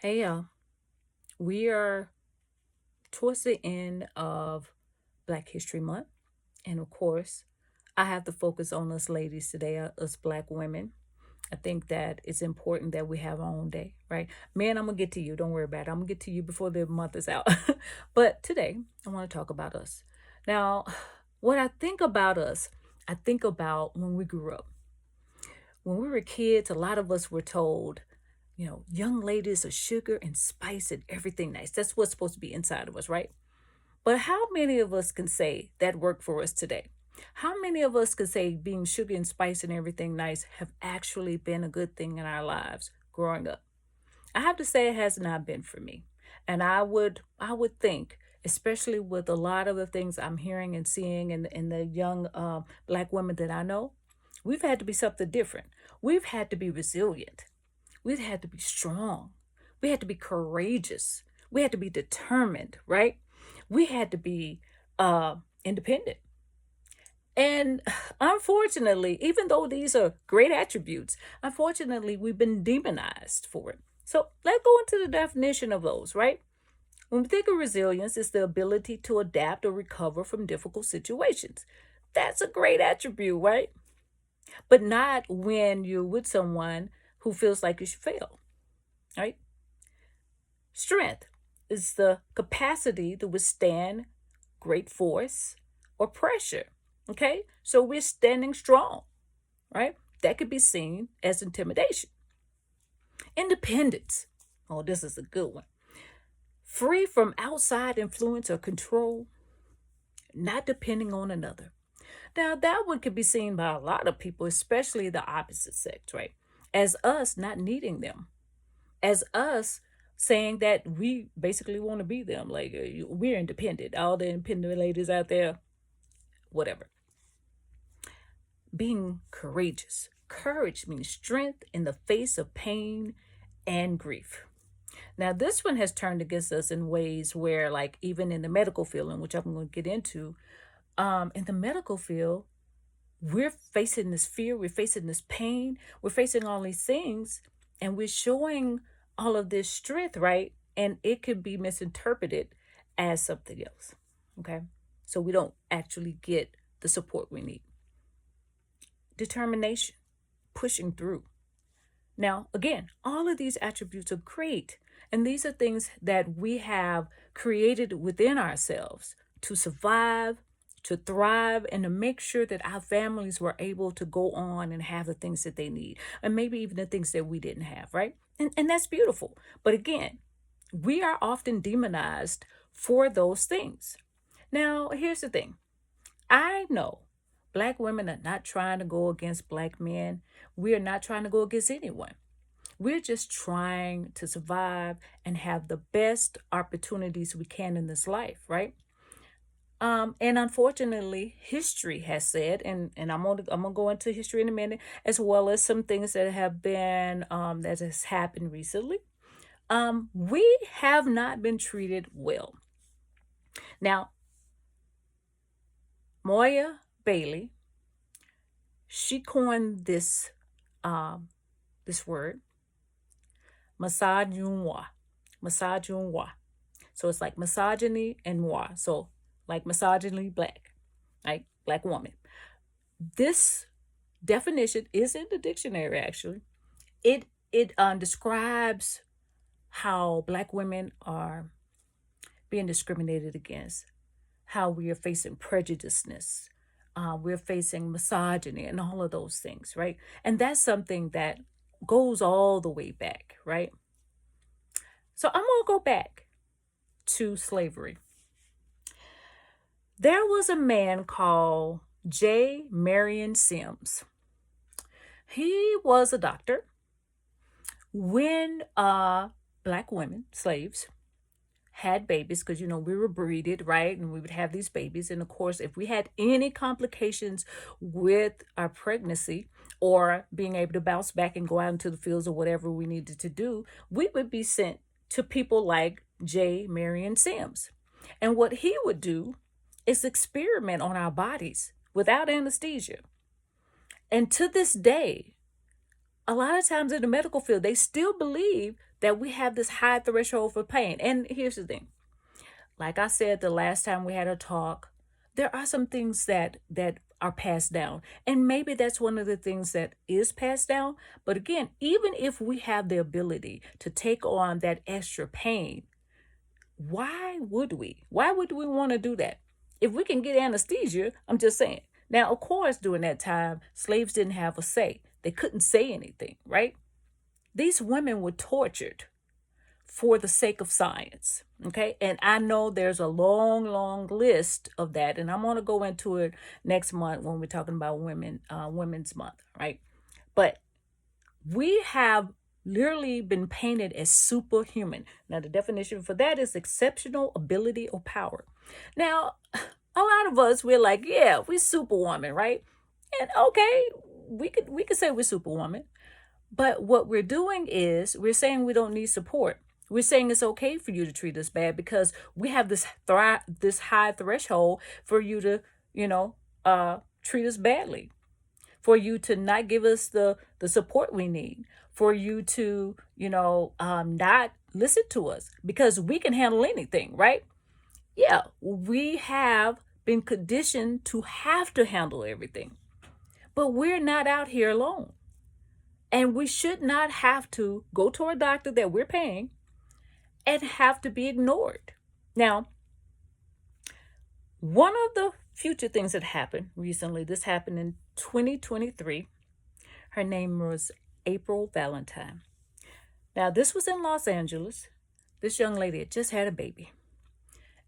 Hey, we are towards the end of Black History Month. And of course, I have to focus on us ladies today, us Black women. I think that it's important that we have our own day, right? Men, I'm going to get to you. Don't worry about it. I'm going to get to you before the month is out. But today, I want to talk about us. Now, what I think about us, I think about when we grew up. When we were kids, a lot of us were told, young ladies are sugar and spice and everything nice. That's what's supposed to be inside of us, right? But how many of us can say that worked for us today? How many of us can say being sugar and spice and everything nice have actually been a good thing in our lives growing up? I have to say it has not been for me. And I would think, especially with a lot of the things I'm hearing and seeing in the young Black women that I know, we've had to be something different. We've had to be resilient. We had to be strong. We had to be courageous. We had to be determined, right? We had to be independent. And unfortunately, even though these are great attributes, unfortunately, we've been demonized for it. So let's go into the definition of those, right? When we think of resilience, it's the ability to adapt or recover from difficult situations. That's a great attribute, right? But not when you're with someone who feels like you should fail, right? Strength is the capacity to withstand great force or pressure. Okay, so we're standing strong, right? That could be seen as intimidation. Independence. Oh, this is a good one. Free from outside influence or control, not depending on another. Now, that one could be seen by a lot of people, especially the opposite sex, right? As us not needing them, as us saying that we basically want to be them. Like we're independent. All the independent ladies out there, whatever. Being courageous. Courage means strength in the face of pain and grief. Now, this one has turned against us in ways where, like, even in the medical field, in which I'm going to get into, in the medical field, we're facing this fear, we're facing this pain, we're facing all these things, and we're showing all of this strength, right? And it could be misinterpreted as something else. Okay. So we don't actually get the support we need. Determination, pushing through. Now, again, all of these attributes are great. And these are things that we have created within ourselves to survive, to thrive, and to make sure that our families were able to go on and have the things that they need, and maybe even the things that we didn't have, right? And that's beautiful. But again, we are often demonized for those things. Now, here's the thing. I know Black women are not trying to go against Black men. We are not trying to go against anyone. We're just trying to survive and have the best opportunities we can in this life, right? And unfortunately, history has said, and I'm gonna go into history in a minute, as well as some things that have been that has happened recently. We have not been treated well. Now, Moya Bailey, she coined this word, misogynoir. Misogynoir. So it's like misogyny and noir. So like misogyny black, like black woman. This definition is in the dictionary actually. It describes how black women are being discriminated against, how we are facing prejudiceness, we're facing misogyny and all of those things, right? And that's something that goes all the way back, right? So I'm gonna go back to slavery. There was a man called J. Marion Sims. He was a doctor when black women, slaves, had babies because we were breeded, right? And we would have these babies. And of course, if we had any complications with our pregnancy or being able to bounce back and go out into the fields or whatever we needed to do, we would be sent to people like J. Marion Sims. And what he would do is experiment on our bodies without anesthesia. And to this day, a lot of times in the medical field, they still believe that we have this high threshold for pain. And here's the thing. Like I said the last time we had a talk, there are some things that are passed down. And maybe that's one of the things that is passed down. But again, even if we have the ability to take on that extra pain, why would we? Why would we want to do that? If we can get anesthesia, I'm just saying. Now, of course, during that time, slaves didn't have a say. They couldn't say anything, right? These women were tortured for the sake of science. Okay. And I know there's a long, long list of that. And I'm going to go into it next month when we're talking about Women's Month. Right. But we have literally been painted as superhuman. Now, the definition for that is exceptional ability or power. Now, a lot of us, we're like, yeah, we're superwoman, right? And okay, we could say we're superwoman. But what we're doing is we're saying we don't need support. We're saying it's okay for you to treat us bad because we have this high threshold for you to, treat us badly, for you to not give us the support we need, for you to, not listen to us because we can handle anything, right? Yeah, we have been conditioned to have to handle everything, but we're not out here alone. And we should not have to go to a doctor that we're paying and have to be ignored. Now, one of the future things that happened recently, this happened in 2023. Her name was April Valentine. Now, this was in Los Angeles. This young lady had just had a baby.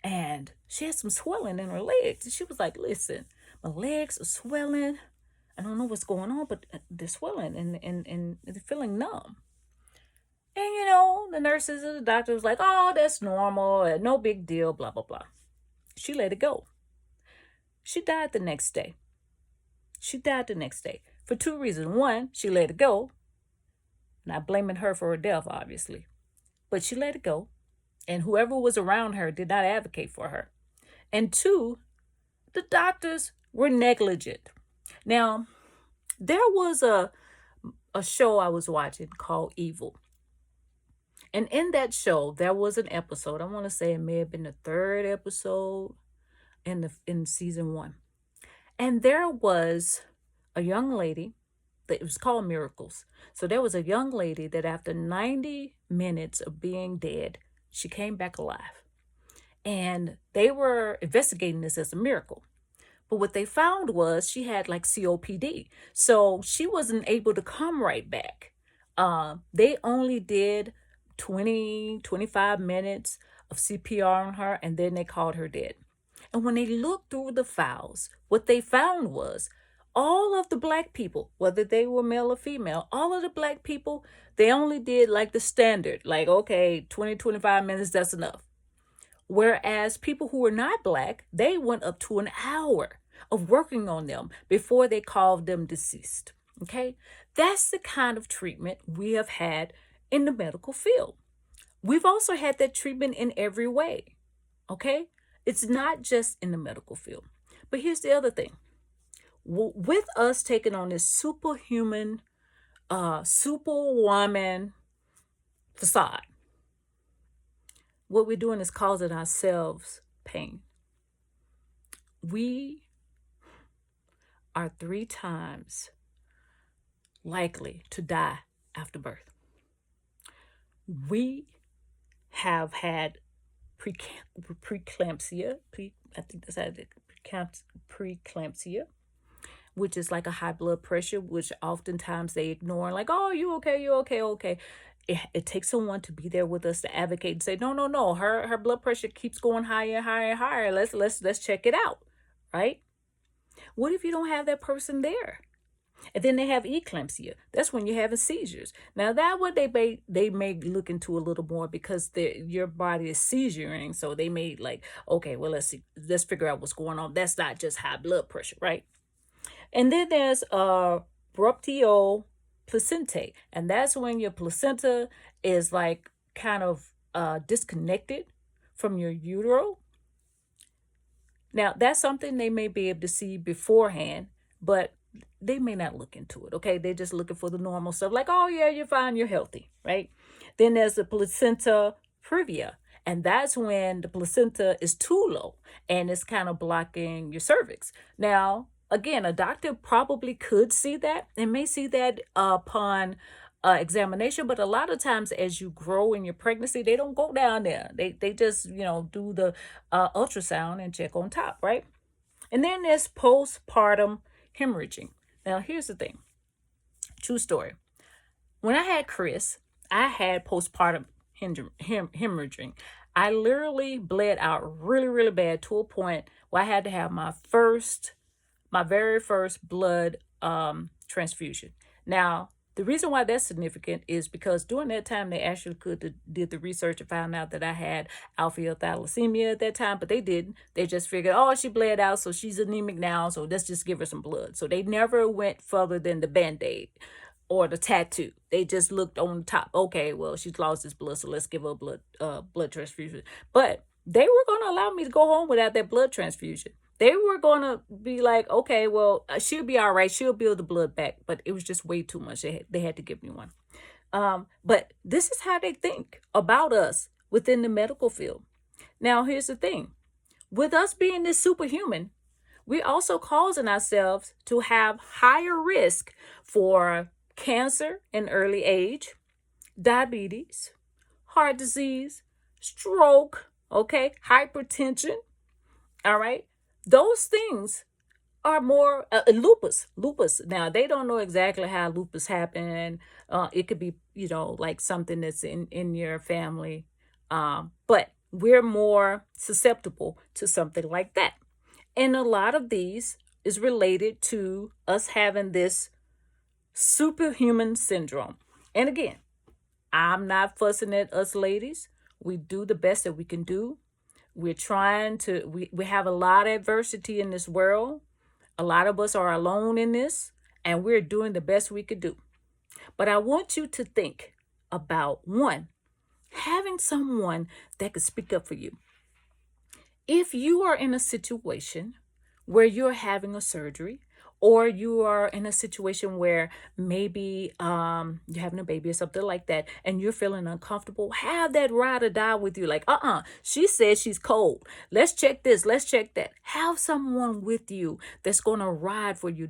And she had some swelling in her legs. And she was like, listen, my legs are swelling. I don't know what's going on, but they're swelling and they're feeling numb. And the nurses and the doctor was like, oh, that's normal, no big deal, blah, blah, blah. She let it go. She died the next day. For two reasons. One, she let it go. Not blaming her for her death, obviously. But she let it go. And whoever was around her did not advocate for her. And two, the doctors were negligent. Now, there was a show I was watching called Evil. And in that show, there was an episode. I want to say it may have been the third episode in season 1. And there was a young lady that it was called Miracles. So there was a young lady that after 90 minutes of being dead, she came back alive. And they were investigating this as a miracle. But what they found was she had like COPD. So she wasn't able to come right back. They only did 25 minutes of CPR on her, and then they called her dead. And when they looked through the files, what they found was all of the Black people, whether they were male or female, all of the Black people, they only did like the standard, like, okay, 25 minutes, that's enough. Whereas people who were not Black, they went up to an hour of working on them before they called them deceased. Okay? That's the kind of treatment we have had in the medical field. We've also had that treatment in every way. Okay? It's not just in the medical field. But here's the other thing. With us taking on this superhuman, superwoman facade, what we're doing is causing ourselves pain. We are 3 times likely to die after birth. We have had preeclampsia, I think that's how it is, preeclampsia, which is like a high blood pressure, which oftentimes they ignore, like, oh, you okay, okay. It takes someone to be there with us to advocate and say, no, her blood pressure keeps going higher and higher and higher. Let's check it out, right? What if you don't have that person there? And then they have eclampsia. That's when you're having seizures. Now that one they may look into a little more because your body is seizuring. So they may like, okay, well, let's figure out what's going on. That's not just high blood pressure, right? And then there's ruptio placentae, and that's when your placenta is like kind of disconnected from your utero. Now that's something they may be able to see beforehand, but they may not look into it. Okay, they're just looking for the normal stuff, like, oh yeah, you're fine, you're healthy, right? Then there's the placenta previa, and that's when the placenta is too low and it's kind of blocking your cervix. Now, again, a doctor probably could see that and may see that upon examination, but a lot of times as you grow in your pregnancy, they don't go down there. They just do the ultrasound and check on top, right? And then there's postpartum hemorrhaging. Now, here's the thing, true story. When I had Chris, I had postpartum hemorrhaging. I literally bled out really, really bad to a point where I had to have my very first blood transfusion. Now, the reason why that's significant is because during that time they actually did the research and found out that I had alpha thalassemia at that time, but they didn't. They just figured, oh, she bled out, so she's anemic now, so let's just give her some blood. So they never went further than the Band-Aid or the tattoo. They just looked on the top. Okay, well, she's lost this blood, so let's give her a blood transfusion. But they were going to allow me to go home without that blood transfusion. They were going to be like, okay, well, she'll be all right. She'll build the blood back. But it was just way too much. They had to give me one. But this is how they think about us within the medical field. Now, here's the thing. With us being this superhuman, we're also causing ourselves to have higher risk for cancer in early age, diabetes, heart disease, stroke, okay, hypertension, all right? Those things are more lupus. Now, they don't know exactly how lupus happened. It could be, like something that's in your family. But we're more susceptible to something like that. And a lot of these is related to us having this superhuman syndrome. And again, I'm not fussing at us ladies. We do the best that we can do. We're trying to, we have a lot of adversity in this world. A lot of us are alone in this, and we're doing the best we could do. But I want you to think about, one, having someone that could speak up for you. If you are in a situation where you're having a surgery, or you are in a situation where maybe you're having a baby or something like that, and you're feeling uncomfortable, have that ride or die with you. Like, she says she's cold. Let's check this. Let's check that. Have someone with you that's going to ride for you,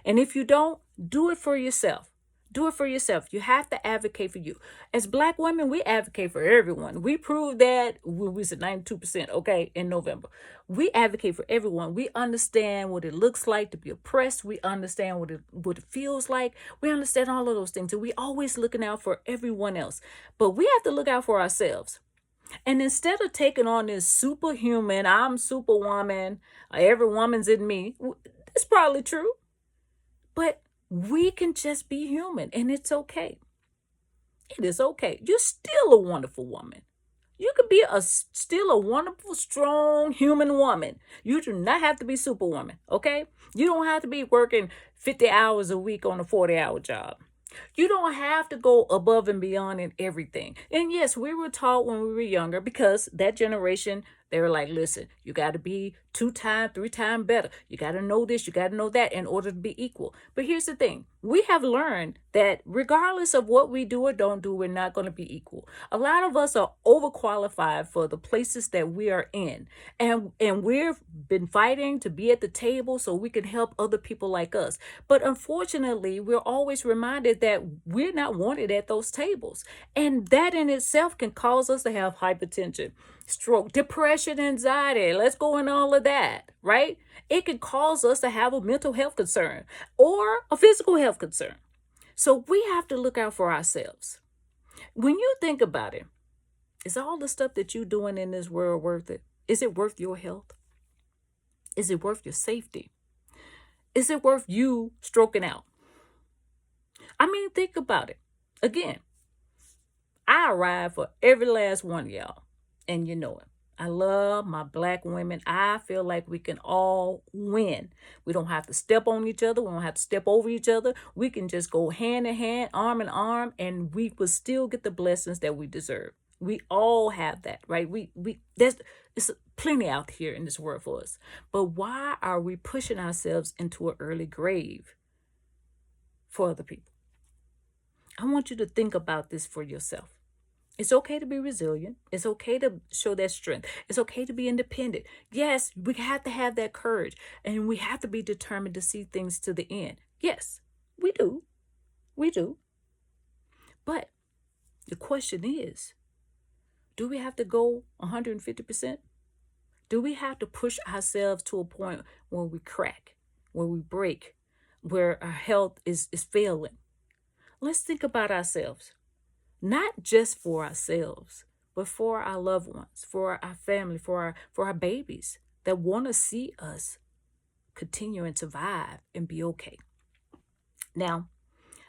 and if you don't, do it for yourself. Do it for yourself. You have to advocate for you. As Black women, we advocate for everyone. We proved that when we said 92%, okay, in November. We advocate for everyone. We understand what it looks like to be oppressed. We understand what it feels like. We understand all of those things. And we always looking out for everyone else. But we have to look out for ourselves. And instead of taking on this superhuman, I'm superwoman, every woman's in me, it's probably true. But we can just be human, and it's okay. It is okay. You're still a wonderful woman. You could be still a wonderful, strong human woman. You do not have to be superwoman, okay? You don't have to be working 50 hours a week on a 40-hour job. You don't have to go above and beyond in everything. And yes, we were taught when we were younger, because that generation, they were like, listen, you got to be 2 times, 3 times better. You got to know this, you got to know that in order to be equal. But here's the thing. We have learned that regardless of what we do or don't do, we're not going to be equal. A lot of us are overqualified for the places that we are in. And we've been fighting to be at the table so we can help other people like us. But unfortunately, we're always reminded that we're not wanted at those tables. And that in itself can cause us to have hypertension, stroke, depression, anxiety. Let's go in all of that, right? It can cause us to have a mental health concern or a physical health concern. So we have to look out for ourselves. When you think about it, is all the stuff that you're doing in this world worth it? Is it worth your health? Is it worth your safety? Is it worth you stroking out? I mean, think about it. Again, I ride for every last one of y'all, and you know it. I love my Black women. I feel like we can all win. We don't have to step on each other. We don't have to step over each other. We can just go hand in hand, arm in arm, and we will still get the blessings that we deserve. We all have that, right? We there's it's plenty out here in this world for us. But why are we pushing ourselves into an early grave for other people? I want you to think about this for yourself. It's okay to be resilient. It's okay to show that strength. It's okay to be independent. Yes, we have to have that courage and we have to be determined to see things to the end. Yes, we do. We do. But the question is, do we have to go 150%? Do we have to push ourselves to a point where we crack, where we break, where our health is failing? Let's think about ourselves, not just for ourselves, but for our loved ones, for our family, for our babies that want to see us continue and survive and be okay. Now,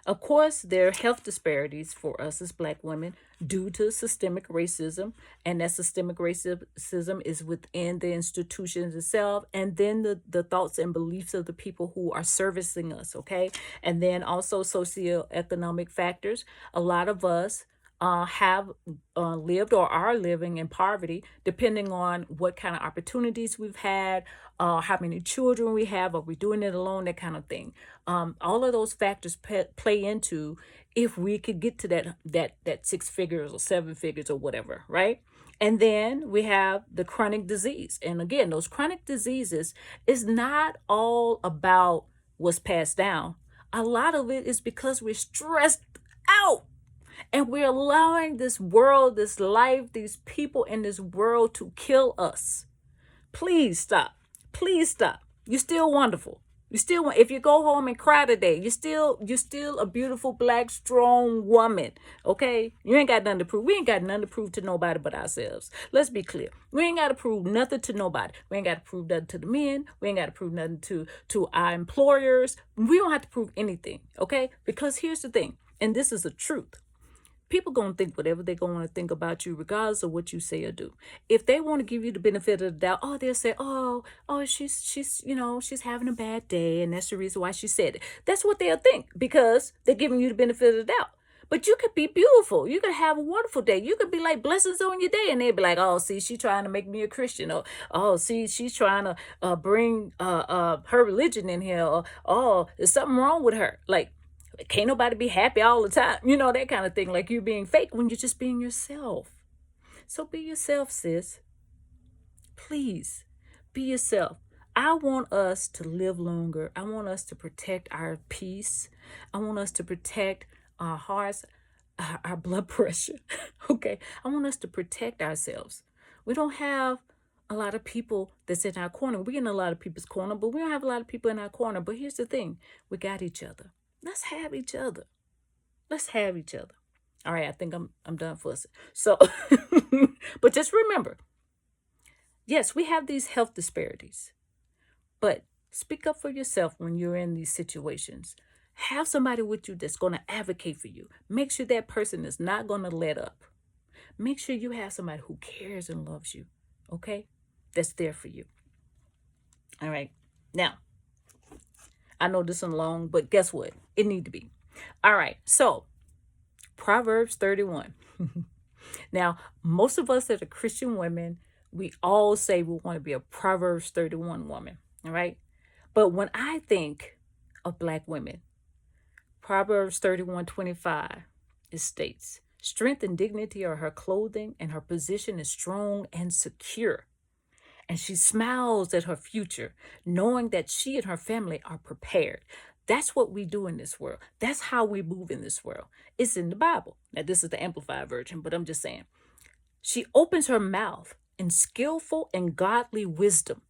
of course, there are health disparities for us as Black women due to systemic racism, and that systemic racism is within the institutions itself, and then the thoughts and beliefs of the people who are servicing us, okay? And then also socioeconomic factors. A lot of us have lived or are living in poverty, depending on what kind of opportunities we've had, how many children we have, are we doing it alone, that kind of thing. All of those factors play into if we could get to that six figures or seven figures or whatever, right? And then we have the chronic disease. And again, those chronic diseases is not all about what's passed down. A lot of it is because we're stressed out and we're allowing this world, this life, these people in this world to kill us. Please stop. Please stop. You're still wonderful. You still, if you go home and cry today, you're still a beautiful Black strong woman. Okay, you ain't got nothing to prove. We ain't got nothing to prove to nobody but ourselves. Let's be clear. We ain't got to prove nothing to nobody. We ain't got to prove nothing to the men. We ain't got to prove nothing to our employers. We don't have to prove anything. Okay, because here's the thing, and this is the truth. People gonna think whatever they gonna want to think about you, regardless of what you say or do. If they want to give you the benefit of the doubt, oh, they'll say, oh, she's having a bad day, and that's the reason why she said it. That's what they'll think because they're giving you the benefit of the doubt. But you could be beautiful. You could have a wonderful day. You could be like blessings on your day, and they'd be like, "Oh, see, she's trying to make me a Christian." Or, "Oh, see, she's trying to bring her religion in here." Or, "Oh, there's something wrong with her." Like, can't nobody be happy all the time, that kind of thing, like you being fake when you're just being yourself. So be yourself, sis. Please be yourself. I want us to live longer. I want us to protect our peace. I want us to protect our hearts, our blood pressure. Okay, I want us to protect ourselves. We don't have a lot of people that's in our corner. We're in a lot of people's corner, but we don't have a lot of people in our corner. But here's the thing, we got each other. Let's have each other. Let's have each other. All right, I think I'm done fussing. So, but just remember, yes, we have these health disparities, but speak up for yourself when you're in these situations. Have somebody with you that's going to advocate for you. Make sure that person is not going to let up. Make sure you have somebody who cares and loves you, okay? That's there for you. All right. Now, I know this is long, but guess what? It need to be. All right. So, Proverbs 31. Now, most of us that are Christian women, we all say we want to be a Proverbs 31 woman. All right. But when I think of Black women, Proverbs 31:25, it states, strength and dignity are her clothing, and her position is strong and secure. And she smiles at her future, knowing that she and her family are prepared. That's what we do in this world. That's how we move in this world. It's in the Bible. Now, this is the Amplified version, but I'm just saying. She opens her mouth in skillful and godly wisdom,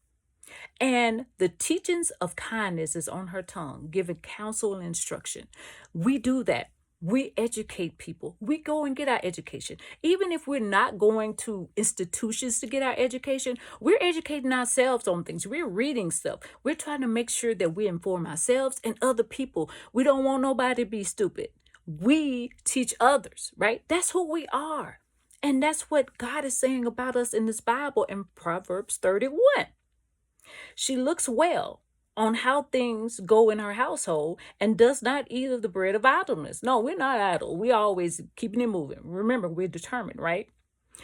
and the teachings of kindness is on her tongue, giving counsel and instruction. We do that. We educate people. We go and get our education. Even if we're not going to institutions to get our education, we're educating ourselves on things. We're reading stuff. We're trying to make sure that we inform ourselves and other people. We don't want nobody to be stupid. We teach others, right? That's who we are. And that's what God is saying about us in this Bible in Proverbs 31. She looks well on how things go in her household and does not eat of the bread of idleness. No, we're not idle. We're always keeping it moving. Remember, we're determined, right?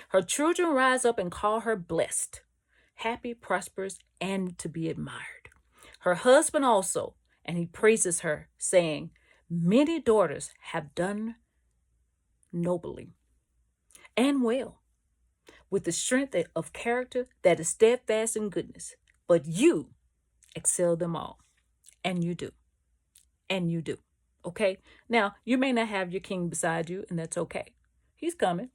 Her children rise up and call her blessed, happy, prosperous, and to be admired. Her husband also, and he praises her, saying, many daughters have done nobly and well, with the strength of character that is steadfast in goodness. But you excel them all. And you do. And you do. Okay? Now, you may not have your king beside you, and that's okay. He's coming.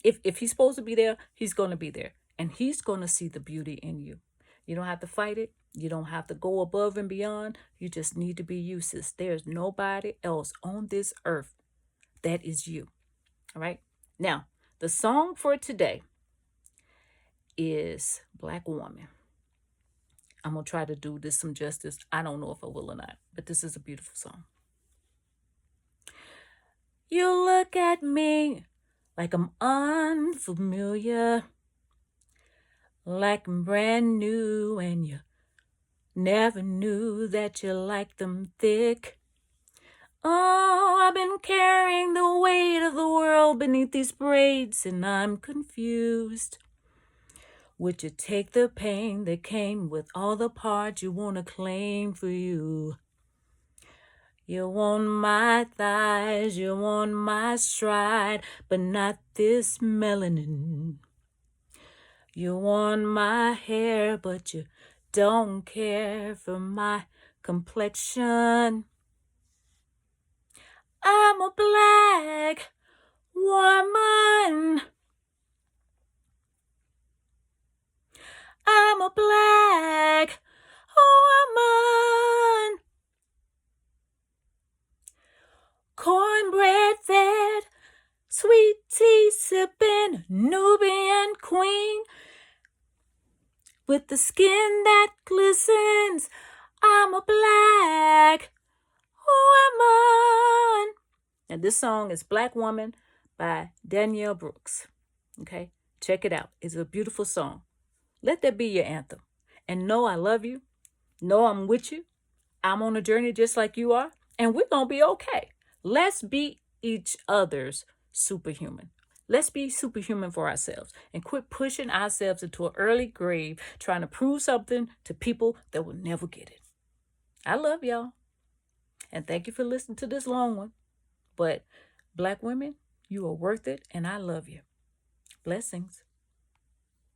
If he's supposed to be there, he's going to be there. And he's going to see the beauty in you. You don't have to fight it. You don't have to go above and beyond. You just need to be you, sis. There's nobody else on this earth that is you. All right? Now, the song for today is Black Woman. I'm going to try to do this some justice. I don't know if I will or not, but this is a beautiful song. You look at me like I'm unfamiliar, like I'm brand new, and you never knew that you liked them thick. Oh, I've been carrying the weight of the world beneath these braids, and I'm confused. Would you take the pain that came with all the parts you want to claim for you? You want my thighs, you want my stride, but not this melanin. You want my hair, but you don't care for my complexion. I'm a black woman. I'm a black woman. Cornbread fed, sweet tea sipping, Nubian queen. With the skin that glistens, I'm a black woman. And this song is Black Woman by Danielle Brooks. Okay, check it out. It's a beautiful song. Let that be your anthem. And know I love you. Know I'm with you. I'm on a journey just like you are. And we're going to be okay. Let's be each other's superhuman. Let's be superhuman for ourselves and quit pushing ourselves into an early grave trying to prove something to people that will never get it. I love y'all. And thank you for listening to this long one. But Black women, you are worth it and I love you. Blessings.